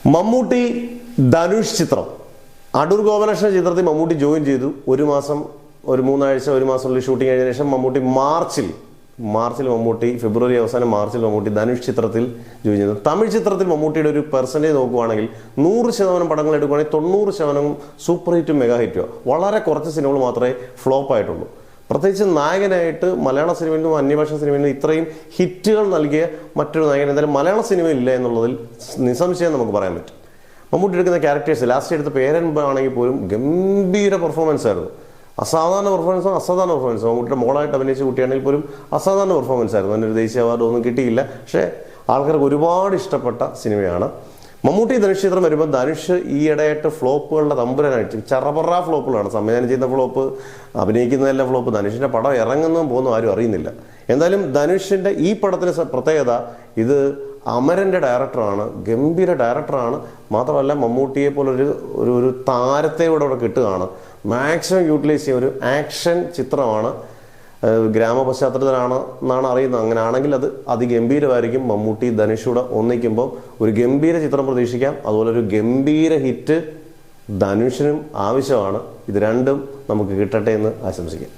മമ്മൂട്ടി ധനുഷ് ചിത്രം അടൂർ ഗോപാലകൃഷ്ണൻ ചിത്രത്തിൽ മമ്മൂട്ടി ജോയിൻ ചെയ്തു. ഒരു മൂന്നാഴ്ച ഒരു മാസമുള്ള ഷൂട്ടിംഗ് കഴിഞ്ഞ ശേഷം മമ്മൂട്ടി മാർച്ചിൽ മമ്മൂട്ടി ഫെബ്രുവരി അവസാനം മാർച്ചിൽ മമ്മൂട്ടി ധനുഷ് ചിത്രത്തിൽ ജോയിൻ ചെയ്തു. തമിഴ് ചിത്രത്തിൽ മമ്മൂട്ടിയുടെ ഒരു പെർസെൻറ്റേജ് നോക്കുകയാണെങ്കിൽ 100% പടങ്ങൾ എടുക്കുകയാണെങ്കിൽ 90% സൂപ്പർ ഹിറ്റും മെഗാ ഹിറ്റും. വളരെ കുറച്ച് സിനിമകൾ മാത്രമേ ഫ്ലോപ്പ് ആയിട്ടുള്ളൂ. പ്രത്യേകിച്ച് നായകനായിട്ട് മലയാള സിനിമയിൽ നിന്നും അന്യഭാഷാ സിനിമയിൽ നിന്നും ഇത്രയും ഹിറ്റുകൾ നൽകിയ മറ്റൊരു നായകൻ എന്തായാലും മലയാള സിനിമയിൽ ഇല്ല എന്നുള്ളതിൽ നിസ്സംശയം നമുക്ക് പറയാൻ പറ്റും. മമ്മൂട്ടി എടുക്കുന്ന ക്യാരക്ടേഴ്സ് ലാസ്റ്റ് എടുത്ത പേരൻപാണെങ്കിൽ പോലും ഗംഭീര പെർഫോമൻസ് ആയിരുന്നു. അസാധാരണ പെർഫോമൻസ് മമ്മൂട്ടിയുടെ മോളായിട്ട് അഭിനയിച്ച കുട്ടിയാണെങ്കിൽ പോലും അസാധാരണ പെർഫോമൻസ് ആയിരുന്നു. അതിനൊരു ദേശീയ അവാർഡ് ഒന്നും കിട്ടിയില്ല. പക്ഷേ ആൾക്കാർക്ക് ഒരുപാട് ഇഷ്ടപ്പെട്ട സിനിമയാണ്. മമ്മൂട്ടി ധനുഷ് ചിത്രം വരുമ്പോൾ ധനുഷ് ഈയിടെയായിട്ട് ഫ്ലോപ്പുകളുടെ തമ്പുരാനായിട്ട് ചറപറ ഫ്ലോപ്പുകളാണ്. സംവിധാനം ചെയ്യുന്ന ഫ്ലോപ്പ്, അഭിനയിക്കുന്നതെല്ലാം ഫ്ലോപ്പ്. ധനുഷിൻ്റെ പടം ഇറങ്ങുന്നതും പോകുന്നതും ആരും അറിയുന്നില്ല. എന്തായാലും ധനുഷിൻ്റെ ഈ പടത്തിന് പ്രത്യേകത, ഇത് അമരൻ്റെ ഡയറക്ടറാണ്, ഗംഭീര ഡയറക്ടറാണ്. മാത്രമല്ല മമ്മൂട്ടിയെ പോലൊരു ഒരു താരത്തെ കൂടെ അവിടെ കിട്ടുകയാണ്. മാക്സിമം യൂട്ടിലൈസ് ചെയ്യുന്ന ഒരു ആക്ഷൻ ചിത്രമാണ്. ഗ്രാമ പശ്ചാത്തലത്തിലാണ് എന്നാണ് അറിയുന്നത്. അങ്ങനെ ആണെങ്കിൽ അത് അതിഗംഭീരമായിരിക്കും. മമ്മൂട്ടി ധനുഷൂടെ ഒന്നിക്കുമ്പോൾ ഒരു ഗംഭീര ചിത്രം പ്രതീക്ഷിക്കാം. അതുപോലെ ഒരു ഗംഭീര ഹിറ്റ് ധനുഷിനും ആവശ്യമാണ്. ഇത് രണ്ടും നമുക്ക് കിട്ടട്ടെ എന്ന് ആശംസിക്കാം.